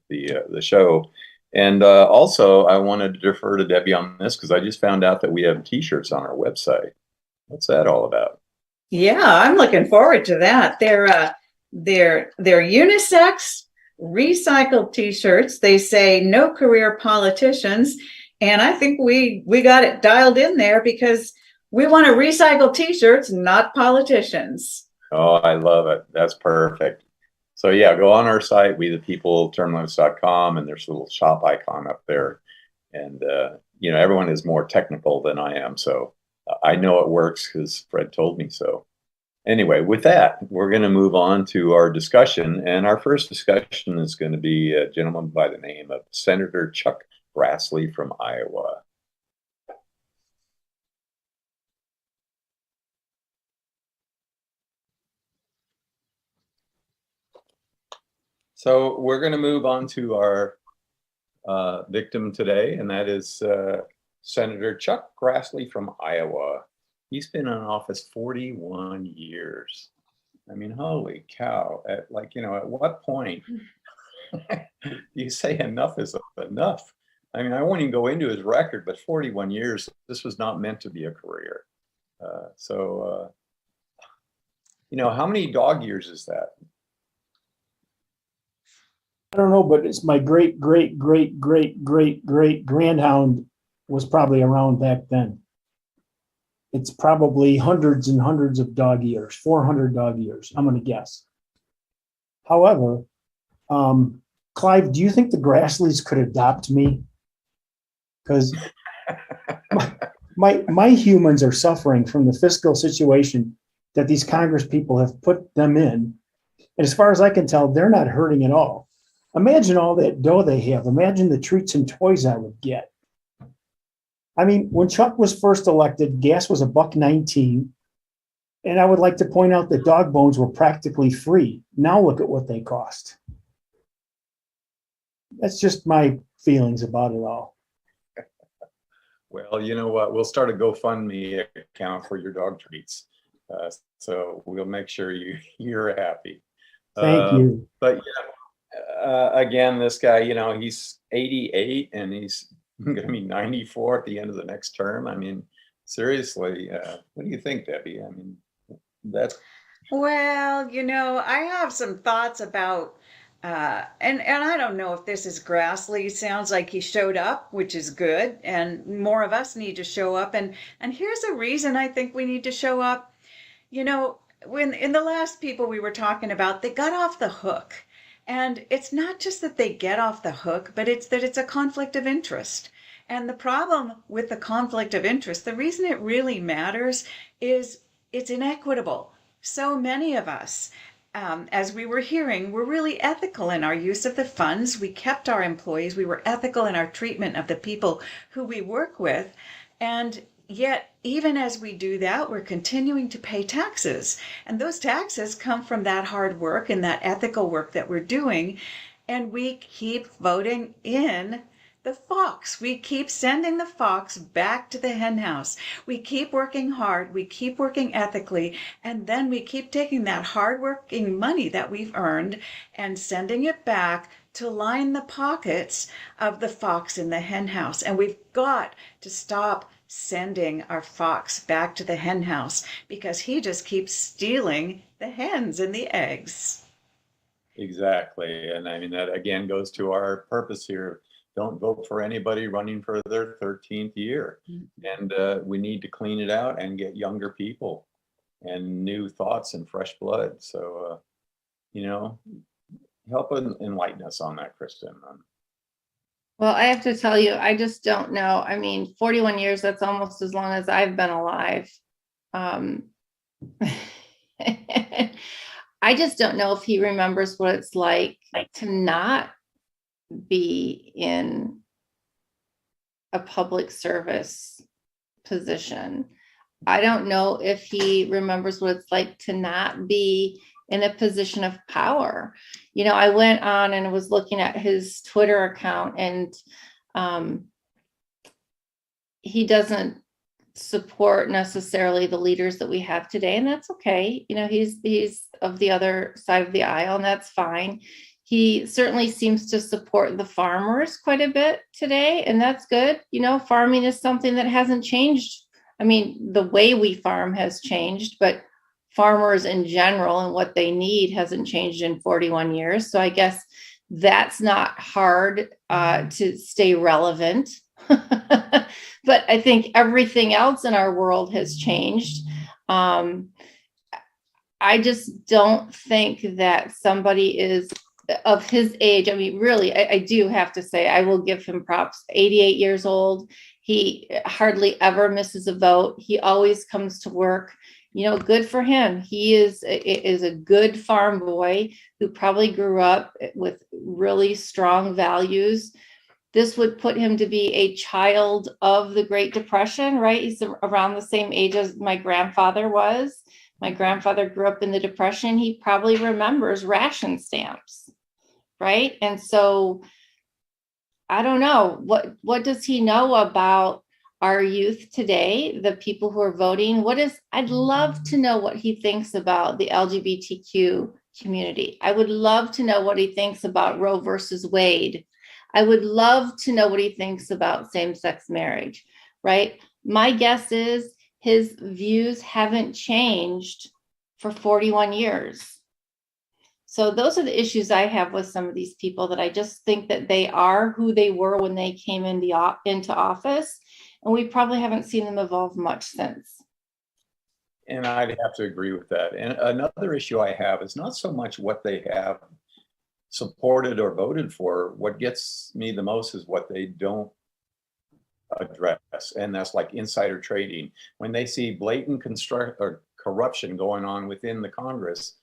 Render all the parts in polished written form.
the show. And also, I wanted to defer to Debbie on this because I just found out that we have T-shirts on our website. What's that all about? Yeah, I'm looking forward to that. They're unisex recycled t-shirts. They say no career politicians. And I think we got it dialed in there because we want to recycle t-shirts, not politicians. Oh, I love it. That's perfect. So yeah, go on our site, we the people, termlimits.com, and there's a little shop icon up there. And everyone is more technical than I am, so I know it works because Fred told me so. Anyway, with that, we're going to move on to our discussion. And our first discussion is going to be a gentleman by the name of Senator Chuck Grassley from Iowa. So we're going to move on to our victim today, and that is Senator Chuck Grassley from Iowa. He's been in office 41 years. I mean, holy cow. At what point do you say enough is enough? I mean, I won't even go into his record, but 41 years, this was not meant to be a career. How many dog years is that? I don't know, but it's my great grandhound was probably around back then. It's probably hundreds and hundreds of dog years, 400 dog years, I'm going to guess. However, Clive, do you think the Grassleys could adopt me? Because my humans are suffering from the fiscal situation that these Congress people have put them in. And as far as I can tell, they're not hurting at all. Imagine all that dough they have. Imagine the treats and toys I would get. I mean, when Chuck was first elected, gas was $1.19. And I would like to point out that dog bones were practically free. Now look at what they cost. That's just my feelings about it all. Well, you know what? We'll start a GoFundMe account for your dog treats. So we'll make sure you're happy. Thank you. But again, this guy, he's 88 and he's going to be 94 at the end of the next term. I mean, seriously, what do you think, Debbie? I mean, that's. Well, I have some thoughts about, and I don't know if this is Grassley. Sounds like he showed up, which is good, and more of us need to show up. And here's a reason I think we need to show up. When in the last people we were talking about, they got off the hook. And it's not just that they get off the hook, but it's that it's a conflict of interest. And the problem with the conflict of interest, the reason it really matters is it's inequitable. So many of us, as we were hearing, were really ethical in our use of the funds. We kept our employees. We were ethical in our treatment of the people who we work with. And yet, even as we do that, we're continuing to pay taxes. And those taxes come from that hard work and that ethical work that we're doing. And we keep voting in the fox. We keep sending the fox back to the hen house. We keep working hard. We keep working ethically. And then we keep taking that hard-working money that we've earned and sending it back to line the pockets of the fox in the hen house. And we've got to stop sending our fox back to the hen house because he just keeps stealing the hens and the eggs. Exactly. And I mean, that again goes to our purpose here. Don't vote for anybody running for their 13th year. And we need to clean it out and get younger people and new thoughts and fresh blood. So, help enlighten us on that, Kristen. Well, I have to tell you, I just don't know. I mean, 41 years, that's almost as long as I've been alive. I just don't know if he remembers what it's like to not be in a public service position. I don't know if he remembers what it's like to not be in a position of power. I went on and was looking at his Twitter account, and he doesn't support necessarily the leaders that we have today, and that's okay. He's of the other side of the aisle, and that's fine. He certainly seems to support the farmers quite a bit today, and that's good. Farming is something that hasn't changed. I mean, the way we farm has changed, but farmers in general and what they need hasn't changed in 41 years. So I guess that's not hard to stay relevant. But I think everything else in our world has changed. I just don't think that somebody is of his age. I mean, really, I do have to say, I will give him props. 88 years old. He hardly ever misses a vote. He always comes to work. Good for him. He is a good farm boy who probably grew up with really strong values. This would put him to be a child of the Great Depression, right? He's around the same age as my grandfather was. My grandfather grew up in the Depression. He probably remembers ration stamps, right? And so I don't know, what does he know about our youth today, the people who are voting? I'd love to know what he thinks about the LGBTQ community. I would love to know what he thinks about Roe versus Wade. I would love to know what he thinks about same-sex marriage, right? My guess is his views haven't changed for 41 years. So those are the issues I have with some of these people, that I just think that they are who they were when they came into office, and we probably haven't seen them evolve much since. And I'd have to agree with that. And another issue I have is not so much what they have supported or voted for. What gets me the most is what they don't address, and that's like insider trading. When they see blatant corruption going on within the Congress,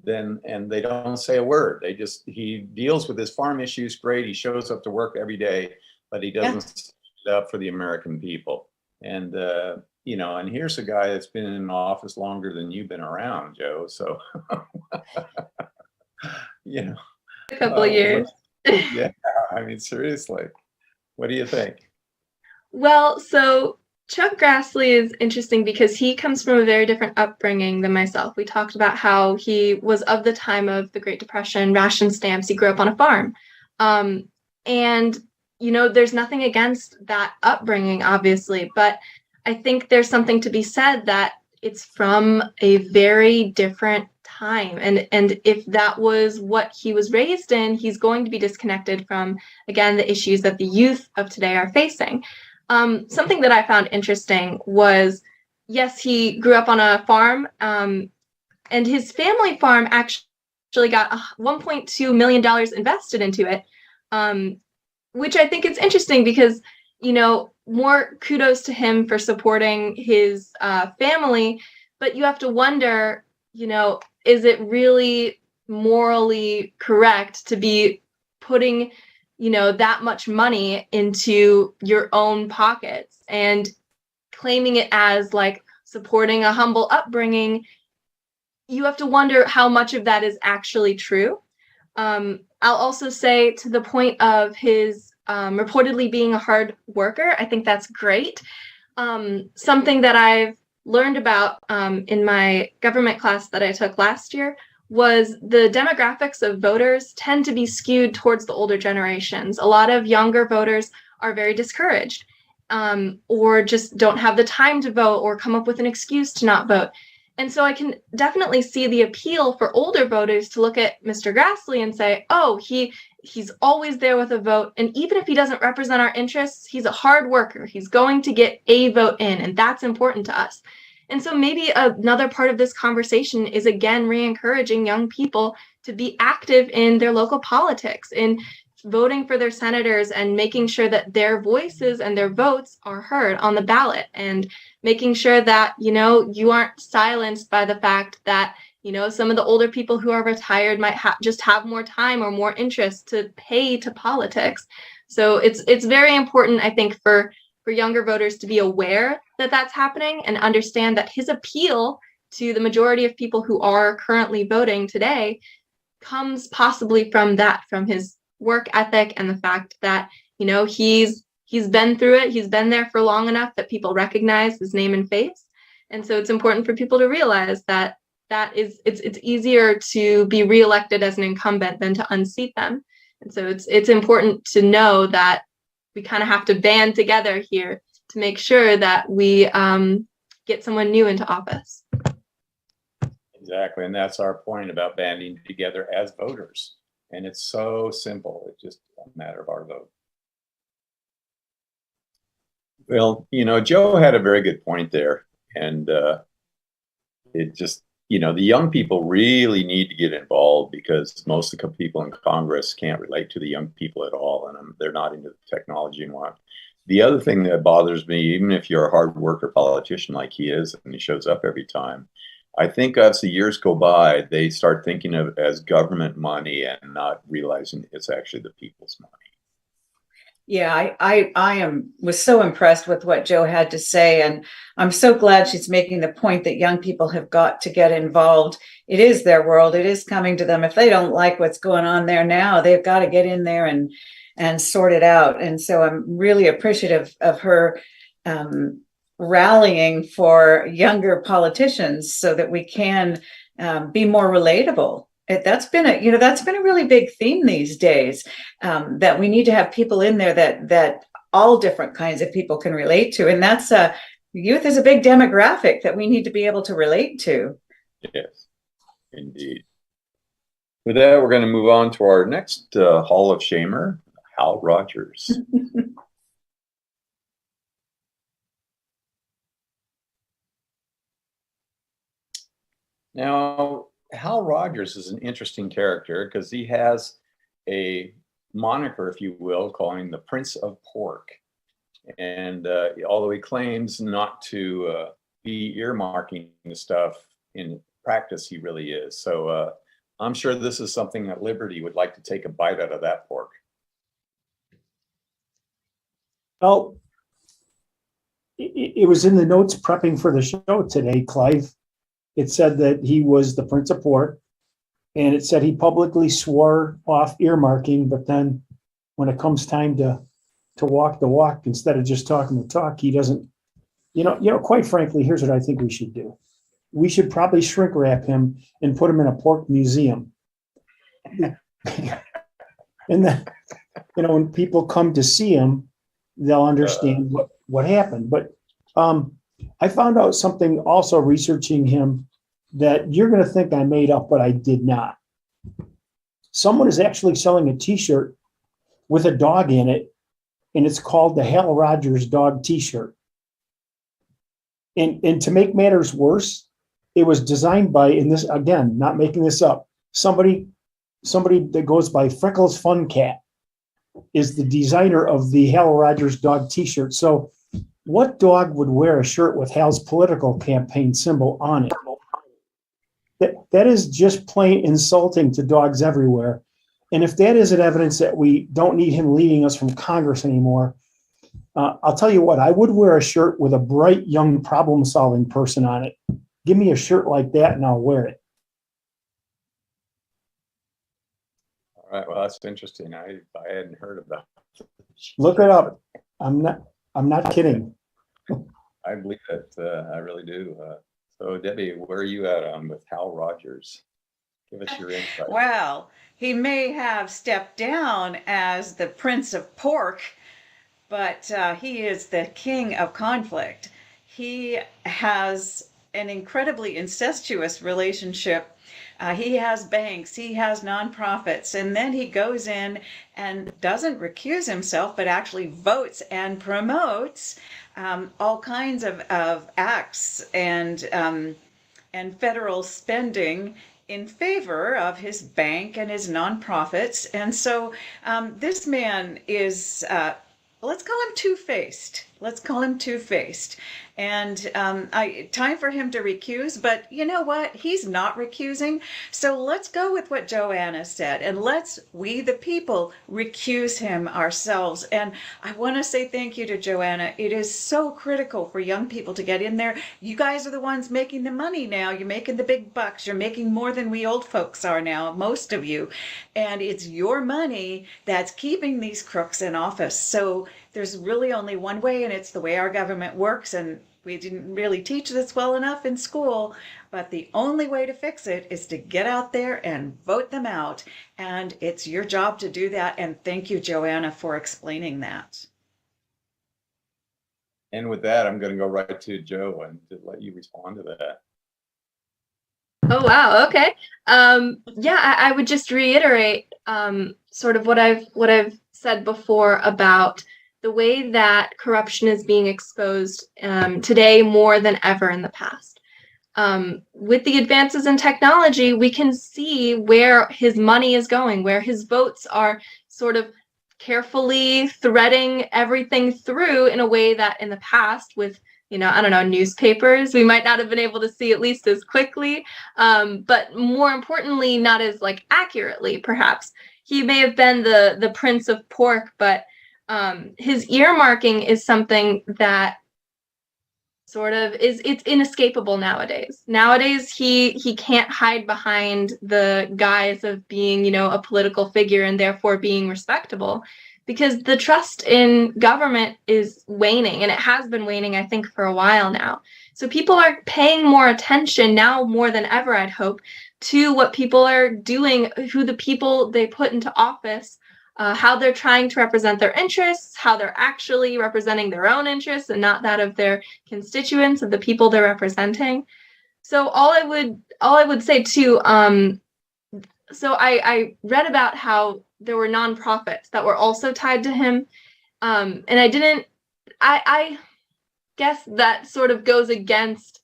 and they don't say a word. He deals with his farm issues great. He shows up to work every day, but he doesn't stand up for the American people. And and here's a guy that's been in office longer than you've been around, Joe. So A couple of years. Yeah, I mean, seriously, what do you think? Well, so Chuck Grassley is interesting because he comes from a very different upbringing than myself. We talked about how he was of the time of the Great Depression, ration stamps. He grew up on a farm. And, there's nothing against that upbringing, obviously, but I think there's something to be said that it's from a very different time. And if that was what he was raised in, he's going to be disconnected from, again, the issues that the youth of today are facing. Something that I found interesting was, yes, he grew up on a farm, and his family farm actually got $1.2 million invested into it, which I think is interesting because, more kudos to him for supporting his family, but you have to wonder, is it really morally correct to be putting that much money into your own pockets and claiming it as like supporting a humble upbringing? You have to wonder how much of that is actually true. I'll also say, to the point of his reportedly being a hard worker, I think that's great. Something that I've learned about in my government class that I took last year was the demographics of voters tend to be skewed towards the older generations. A lot of younger voters are very discouraged, or just don't have the time to vote, or come up with an excuse to not vote. And so I can definitely see the appeal for older voters to look at Mr. Grassley and say, oh, he's always there with a vote. And even if he doesn't represent our interests, he's a hard worker. He's going to get a vote in, and that's important to us. And so maybe another part of this conversation is, again, re-encouraging young people to be active in their local politics, in voting for their senators, and making sure that their voices and their votes are heard on the ballot, and making sure that, you aren't silenced by the fact that, some of the older people who are retired might just have more time or more interest to pay to politics. So it's very important, I think, for younger voters to be aware that that's happening, and understand that his appeal to the majority of people who are currently voting today comes possibly from his work ethic, and the fact that, he's been through it. He's been there for long enough that people recognize his name and face. And so it's important for people to realize that that it's easier to be reelected as an incumbent than to unseat them. And so it's important to know that we kind of have to band together here to make sure that we get someone new into office. Exactly. And that's our point about banding together as voters. And it's so simple. It's just a matter of our vote. Well, Joe had a very good point there. And it just, the young people really need to get involved, because most of the people in Congress can't relate to the young people at all. And they're not into the technology and what. The other thing that bothers me, even if you're a hard worker politician like he is, and he shows up every time, I think as the years go by, they start thinking of it as government money and not realizing it's actually the people's money. Yeah, I was so impressed with what Joe had to say, and I'm so glad she's making the point that young people have got to get involved. It is their world. It is coming to them. If they don't like what's going on there now, they've got to get in there and sort it out. And so I'm really appreciative of her rallying for younger politicians so that we can be more relatable. That's been a really big theme these days, that we need to have people in there that all different kinds of people can relate to. And that's youth is a big demographic that we need to be able to relate to. Yes, indeed. With that, we're going to move on to our next Hall of Shamer, Hal Rogers. Now, Hal Rogers is an interesting character because he has a moniker, if you will, calling the Prince of Pork. And although he claims not to be earmarking the stuff, in practice, he really is. So I'm sure this is something that Liberty would like to take a bite out of that pork. Well, it was in the notes prepping for the show today, Clive. It said that he was the Prince of Pork, and it said he publicly swore off earmarking, but then when it comes time to walk the walk, instead of just talking the talk, he doesn't, quite frankly, here's what I think we should do. We should probably shrink wrap him and put him in a pork museum. And then, when people come to see him, they'll understand what happened. But I found out something also researching him that you're going to think I made up, but I did not. Someone is actually selling a T-shirt with a dog in it, and it's called the Hal Rogers dog T-shirt. And to make matters worse, it was designed by, and this again, not making this up, somebody that goes by Freckles Fun Cat is the designer of the Hal Rogers dog T-shirt. So what dog would wear a shirt with Hal's political campaign symbol on it? That is just plain insulting to dogs everywhere. And if that isn't evidence that we don't need him leading us from Congress anymore, I'll tell you what, I would wear a shirt with a bright young problem-solving person on it. Give me a shirt like that and I'll wear it. All right, well, that's interesting. I hadn't heard about it. Look it up. I'm not kidding. I believe it. I really do. So, Debbie, where are you at with Hal Rogers? Give us your insight. Well, he may have stepped down as the Prince of Pork, but he is the king of conflict. He has an incredibly incestuous relationship. He has banks, he has nonprofits, and then he goes in and doesn't recuse himself, but actually votes and promotes all kinds of acts and federal spending in favor of his bank and his nonprofits. And so this man is, let's call him two-faced. And time for him to recuse, but you know what? He's not recusing. So let's go with what Joanna said, and we the people, recuse him ourselves. And I want to say thank you to Joanna. It is so critical for young people to get in there. You guys are the ones making the money now. You're making the big bucks. You're making more than we old folks are now, most of you. And it's your money that's keeping these crooks in office. So there's really only one way, and it's the way our government works. And we didn't really teach this well enough in school, but the only way to fix it is to get out there and vote them out. And it's your job to do that. And thank you, Joanna, for explaining that. And with that, I'm going to go right to Joe and to let you respond to that. Oh, wow. Okay. Yeah, I would just reiterate sort of what I've said before about the way that corruption is being exposed today more than ever in the past. With the advances in technology, we can see where his money is going, where his votes are sort of carefully threading everything through in a way that in the past with, I don't know, newspapers, we might not have been able to see at least as quickly, but more importantly, not as like accurately, perhaps. He may have been the Prince of Pork, but his earmarking is something that sort of it's inescapable nowadays. Nowadays, he can't hide behind the guise of being, a political figure and therefore being respectable, because the trust in government is waning, and it has been waning, I think, for a while now. So people are paying more attention now more than ever, I'd hope, to what people are doing, who the people they put into office, how they're trying to represent their interests, how they're actually representing their own interests and not that of their constituents, of the people they're representing. So all I would say too, so I read about how there were nonprofits that were also tied to him. And I guess that sort of goes against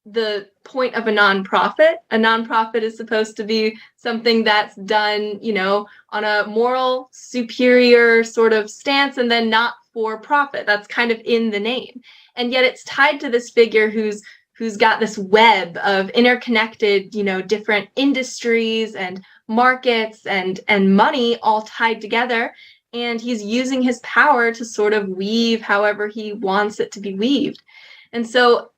the point of a nonprofit. A nonprofit is supposed to be something that's done, on a moral superior sort of stance and then not for profit. That's kind of in the name. And yet it's tied to this figure who's got this web of interconnected, different industries and markets and money all tied together. And he's using his power to sort of weave however he wants it to be weaved. And so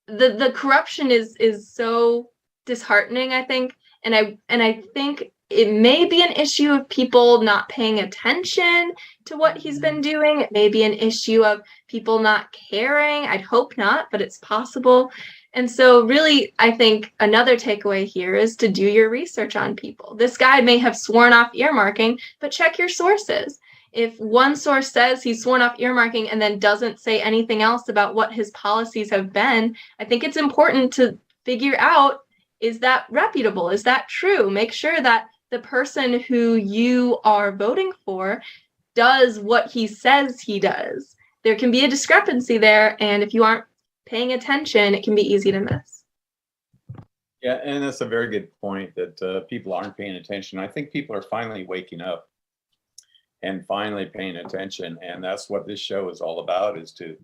the corruption is so disheartening, I think. And I think it may be an issue of people not paying attention to what he's been doing. It may be an issue of people not caring. I'd hope not, but it's possible. And so really, I think another takeaway here is to do your research on people. This guy may have sworn off earmarking, but check your sources. If one source says he's sworn off earmarking and then doesn't say anything else about what his policies have been, I think it's important to figure out, is that reputable? Is that true? Make sure that the person who you are voting for does what he says he does. There can be a discrepancy there, and if you aren't paying attention, it can be easy to miss. Yeah, and that's a very good point that people aren't paying attention. I think people are finally waking up and finally paying attention. And that's what this show is all about, is to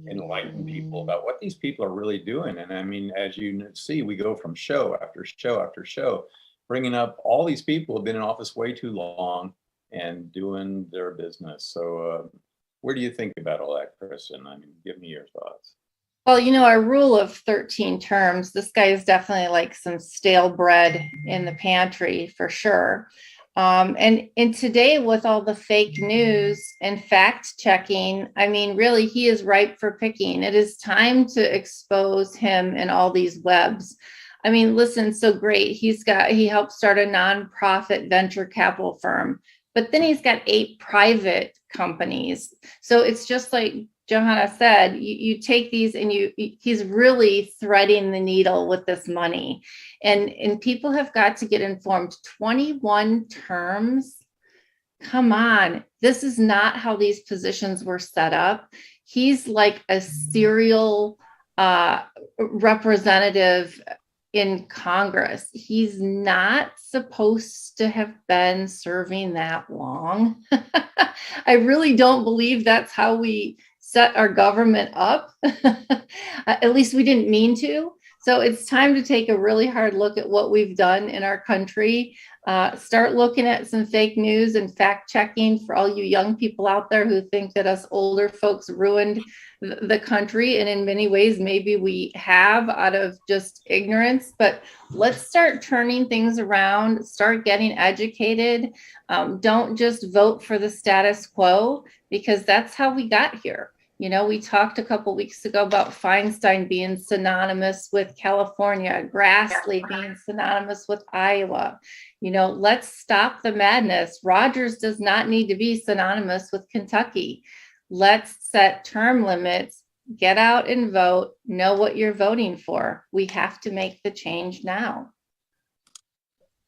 enlighten people about what these people are really doing. And I mean, as you see, we go from show after show after show, bringing up all these people who have been in office way too long and doing their business. So where do you think about all that, Kristen? I mean, give me your thoughts. Well, our rule of 13 terms, this guy is definitely like some stale bread in the pantry for sure. And today, with all the fake news and fact checking, I mean, really, he is ripe for picking. It is time to expose him in all these webs. I mean, listen, so great. He helped start a nonprofit venture capital firm, but then he's got 8 private companies. So it's just like Johanna said, you take these and he's really threading the needle with this money. And people have got to get informed. 21 terms. Come on. This is not how these positions were set up. He's like a serial representative in Congress. He's not supposed to have been serving that long. I really don't believe that's how we set our government up. At least we didn't mean to. So it's time to take a really hard look at what we've done in our country. Start looking at some fake news and fact checking for all you young people out there who think that us older folks ruined the country. And in many ways, maybe we have out of just ignorance, but let's start turning things around, start getting educated. Don't just vote for the status quo, because that's how we got here. You know, we talked a couple weeks ago about Feinstein being synonymous with California, Grassley being synonymous with Iowa. You know, let's stop the madness. Rogers does not need to be synonymous with Kentucky. Let's set term limits, get out and vote, know what you're voting for. We have to make the change now.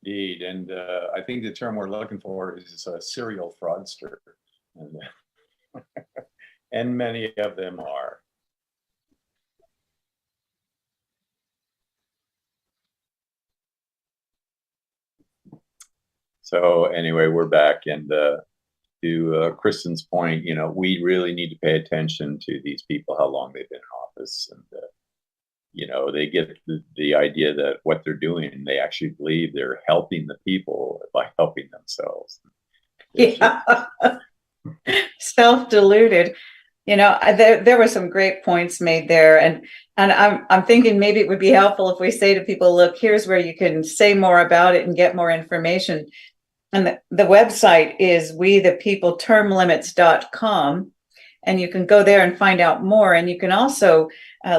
Indeed, and I think the term we're looking for is a serial fraudster. And, and many of them are. So anyway, we're back, and to Kristen's point, you know, we really need to pay attention to these people, how long they've been in office, and you know, they get the idea that what they're doing, they actually believe they're helping the people by helping themselves. Yeah. Self-deluded. You know, there were some great points made there, and I'm thinking maybe it would be helpful if we say to people, look, here's where you can say more about it and get more information. And the website is wethepeopletermlimits.com, and you can go there and find out more. And you can also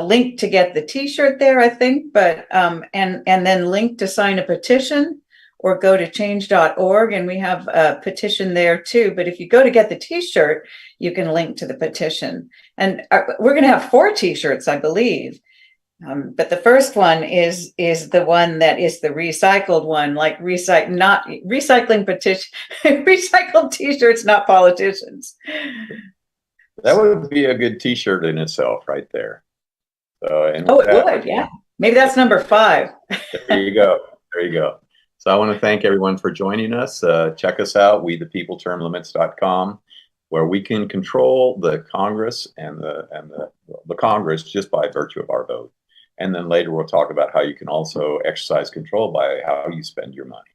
link to get the T-shirt there, I think, but and then link to sign a petition, or go to change.org, and we have a petition there too. But if you go to get the T-shirt, you can link to the petition. And we're going to have 4 T-shirts, I believe. But the first one is the one that is the recycled one, like not recycling petition, recycled T-shirts, not politicians. That would be a good T-shirt in itself, right there. And oh, it would, yeah. Maybe that's number 5. There you go. There you go. So I want to thank everyone for joining us. Check us out, wethepeopletermlimits.com, where we can control the Congress and the Congress just by virtue of our vote. And then later we'll talk about how you can also exercise control by how you spend your money.